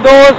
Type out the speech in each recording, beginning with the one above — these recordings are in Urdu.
2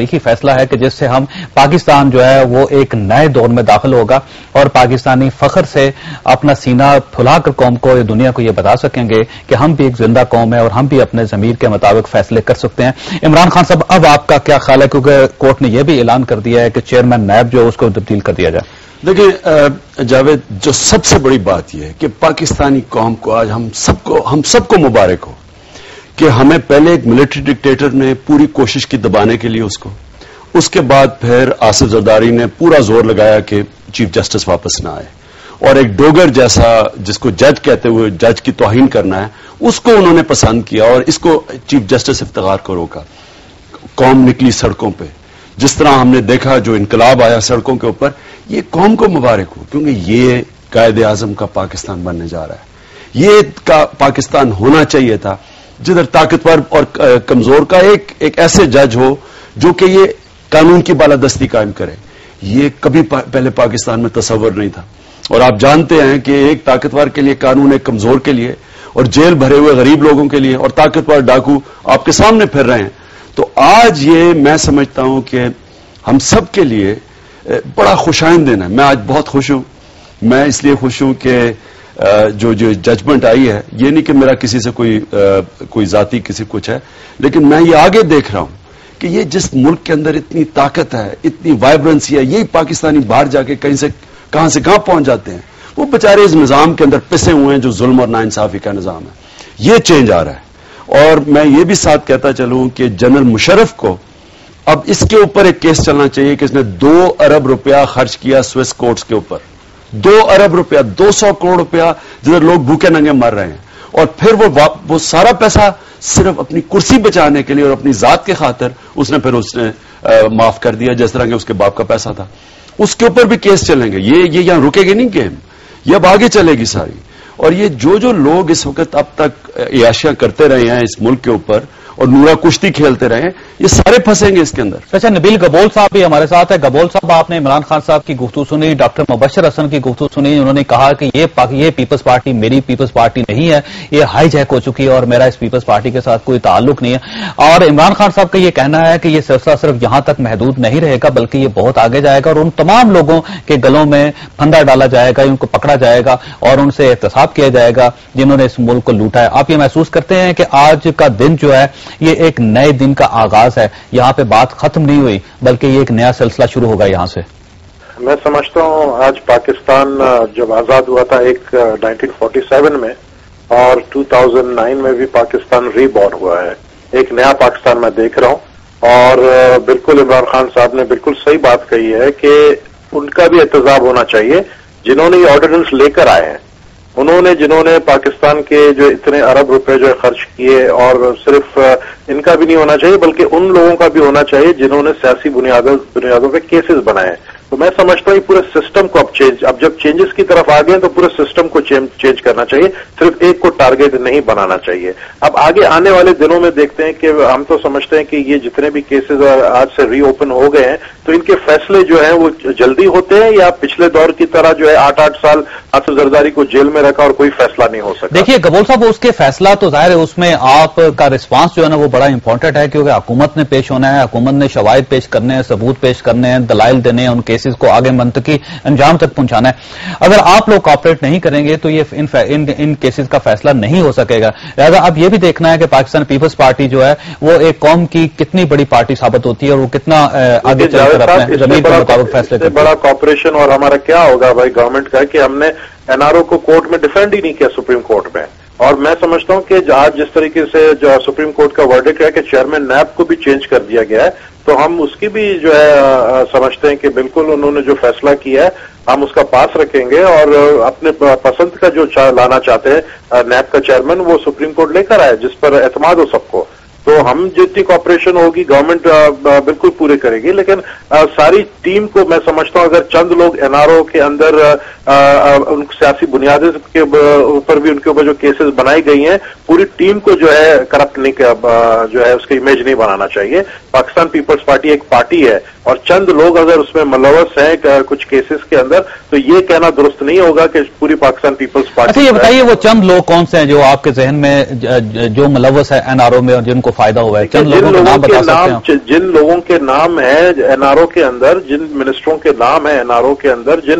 تاریخی فیصلہ ہے کہ جس سے ہم پاکستان جو ہے وہ ایک نئے دور میں داخل ہوگا اور پاکستانی فخر سے اپنا سینہ پھلا کر قوم کو دنیا کو یہ بتا سکیں گے کہ ہم بھی ایک زندہ قوم ہے اور ہم بھی اپنے ضمیر کے مطابق فیصلے کر سکتے ہیں۔ عمران خان صاحب، اب آپ کا کیا خیال ہے، کیونکہ کورٹ نے یہ بھی اعلان کر دیا ہے کہ چیئرمین نیب جو ہے اس کو تبدیل کر دیا جائے؟ دیکھیں جاوید، جو سب سے بڑی بات یہ ہے کہ پاکستانی قوم کو آج ہم سب کو مبارک ہو کہ ہمیں پہلے ایک ملٹری ڈکٹیٹر نے پوری کوشش کی دبانے کے لیے اس کے بعد پھر آصف زرداری نے پورا زور لگایا کہ چیف جسٹس واپس نہ آئے، اور ایک ڈوگر جیسا جس کو جج کہتے ہوئے جج کی توہین کرنا ہے اس کو انہوں نے پسند کیا اور اس کو چیف جسٹس افتخار کو روکا۔ قوم نکلی سڑکوں پہ، جس طرح ہم نے دیکھا جو انقلاب آیا سڑکوں کے اوپر، یہ قوم کو مبارک ہو، کیونکہ یہ قائد اعظم کا پاکستان بننے جا رہا ہے۔ یہ پاکستان ہونا چاہیے تھا جدھر طاقتور اور کمزور کا ایک ایسے جج ہو جو کہ یہ قانون کی بالادستی قائم کرے۔ یہ کبھی پہلے پاکستان میں تصور نہیں تھا، اور آپ جانتے ہیں کہ ایک طاقتور کے لیے قانون ایک کمزور کے لیے، اور جیل بھرے ہوئے غریب لوگوں کے لیے، اور طاقتور ڈاکو آپ کے سامنے پھر رہے ہیں۔ تو آج یہ میں سمجھتا ہوں کہ ہم سب کے لیے بڑا خوشائند دن ہے۔ میں آج بہت خوش ہوں۔ میں اس لیے خوش ہوں کہ جو ججمنٹ آئی ہے، یہ نہیں کہ میرا کسی سے کوئی ذاتی کسی کچھ ہے، لیکن میں یہ آگے دیکھ رہا ہوں کہ یہ جس ملک کے اندر اتنی طاقت ہے، اتنی وائبرنسی ہے، یہی پاکستانی باہر جا کے کہاں سے کہاں پہنچ جاتے ہیں۔ وہ بیچارے اس نظام کے اندر پسے ہوئے ہیں جو ظلم اور ناانصافی کا نظام ہے۔ یہ چینج آ رہا ہے، اور میں یہ بھی ساتھ کہتا چلوں کہ جنرل مشرف کو اب اس کے اوپر ایک کیس چلنا چاہیے کہ اس نے 2 ارب روپیہ خرچ کیا سوئس کورٹس کے اوپر، 2 ارب روپیہ، 200 کروڑ روپیہ، جدھر لوگ بھوکے ننگے مر رہے ہیں، اور پھر وہ سارا پیسہ صرف اپنی کرسی بچانے کے لیے اور اپنی ذات کے خاطر اس نے معاف کر دیا، جس طرح کہ اس کے باپ کا پیسہ تھا۔ اس کے اوپر بھی کیس چلیں گے۔ یہ یہاں رکے گی نہیں گیم، یہ اب آگے چلے گی ساری۔ اور یہ جو لوگ اس وقت اب تک عیاشیاں کرتے رہے ہیں اس ملک کے اوپر اور نورا کشتی کھیلتے رہے ہیں، یہ سارے پھنسیں گے اس کے اندر۔ اچھا، نبیل گبول صاحب بھی ہمارے ساتھ ہے۔ گبول صاحب، آپ نے عمران خان صاحب کی گفتگو سنی، ڈاکٹر مبشر حسن کی گفتگو سنی، انہوں نے کہا کہ یہ پیپلز پارٹی میری پیپلز پارٹی نہیں ہے، یہ ہائی جیک ہو چکی ہے اور میرا اس پیپلز پارٹی کے ساتھ کوئی تعلق نہیں ہے۔ اور عمران خان صاحب کا یہ کہنا ہے کہ یہ سلسلہ صرف یہاں تک محدود نہیں رہے گا بلکہ یہ بہت آگے جائے گا اور ان تمام لوگوں کے گلوں میں پھندا ڈالا جائے گا، ان کو پکڑا جائے گا اور ان سے احتساب کیا جائے گا جنہوں نے اس ملک کو لوٹا ہے۔ آپ یہ محسوس کرتے ہیں کہ آج کا دن جو ہے یہ ایک نئے دن کا آغاز ہے، یہاں پہ بات ختم نہیں ہوئی بلکہ یہ ایک نیا سلسلہ شروع ہوگا یہاں سے؟ میں سمجھتا ہوں آج پاکستان جب آزاد ہوا تھا 1947 میں، اور 2009 میں بھی پاکستان ری بورن ہوا ہے، ایک نیا پاکستان میں دیکھ رہا ہوں۔ اور بالکل عمران خان صاحب نے بالکل صحیح بات کہی ہے کہ ان کا بھی احتساب ہونا چاہیے جنہوں نے یہ آرڈیننس لے کر آئے ہیں، جنہوں نے پاکستان کے جو اتنے ارب روپے جو خرچ کیے، اور صرف ان کا بھی نہیں ہونا چاہیے بلکہ ان لوگوں کا بھی ہونا چاہیے جنہوں نے سیاسی بنیادوں پہ کیسز بنائے ہیں۔ تو میں سمجھتا ہوں یہ پورے سسٹم کو اب جب چینجز کی طرف آ گئے تو پورے سسٹم کو چینج کرنا چاہیے، صرف ایک کو ٹارگیٹ نہیں بنانا چاہیے۔ اب آگے آنے والے دنوں میں دیکھتے ہیں کہ ہم تو سمجھتے ہیں کہ یہ جتنے بھی کیسز آج سے ری اوپن ہو گئے ہیں تو ان کے فیصلے جو ہیں وہ جلدی ہوتے ہیں، یا پچھلے دور کی طرح جو ہے 8 سال آصف زرداری کو جیل میں رکھا اور کوئی فیصلہ نہیں ہو سکا۔ دیکھیے گبول صاحب، اس کے فیصلہ تو ظاہر ہے اس میں آپ کا رسپانس جو ہے نا وہ بڑا امپورٹنٹ ہے، کیونکہ حکومت نے پیش ہونا ہے، حکومت نے شواہد پیش کرنے ہیں، ثبوت پیش کرنے ہیں، دلائل دینے ہیں، ان کیسز کو آگے منطقی انجام تک پہنچانا ہے۔ اگر آپ لوگ کوآپریٹ نہیں کریں گے تو یہ ان کیسز کا فیصلہ نہیں ہو سکے گا۔ لہٰذا اب یہ بھی دیکھنا ہے کہ پاکستان پیپلز پارٹی جو ہے وہ ایک قوم کی کتنی بڑی پارٹی ثابت ہوتی ہے اور وہ کتنا آگے چل کر اپنے زمین کے مطابق فیصلے کرتی ہے۔ بڑا کوآپریشن اور ہمارا کیا ہوگا بھائی گورنمنٹ کا کہ ہم نے NRO کو کورٹ میں ڈیفینڈ ہی نہیں کیا سپریم کورٹ میں، اور میں سمجھتا ہوں کہ آج جس طریقے سے جو سپریم کورٹ کا ورڈکٹ ہے کہ چیئرمین نیب کو بھی چینج کر دیا گیا ہے، تو ہم اس کی بھی جو ہے سمجھتے ہیں کہ بالکل انہوں نے جو فیصلہ کیا ہے ہم اس کا پاس رکھیں گے، اور اپنے پسند کا جو لانا چاہتے ہیں نیب کا چیئرمین وہ سپریم کورٹ لے کر آئے جس پر اعتماد ہو سب کو۔ تو ہم جتنی کوآپریشن ہوگی گورنمنٹ بالکل پورے کرے گی، لیکن ساری ٹیم کو میں سمجھتا ہوں اگر چند لوگ NRO کے اندر ان سیاسی بنیادوں کے اوپر بھی ان کے اوپر جو کیسز بنائی گئی ہیں، پوری ٹیم کو جو ہے کرپٹ نہیں جو ہے اس کی امیج نہیں بنانا چاہیے۔ پاکستان پیپلز پارٹی ایک پارٹی ہے اور چند لوگ اگر اس میں ملوث ہیں کچھ کیسز کے اندر تو یہ کہنا درست نہیں ہوگا کہ پوری پاکستان پیپلز پارٹی۔ اچھا یہ بتائیے وہ چند لوگ کون سے ہیں جو آپ کے ذہن میں جو ملوث ہے NRO میں اور جن کو فائدہ ہوا ہے؟ چند لوگوں کے نام بتا سکتے ہیں؟ جن لوگوں کے نام ہیں NRO کے اندر، جن منسٹروں کے نام ہیں NRO کے اندر، جن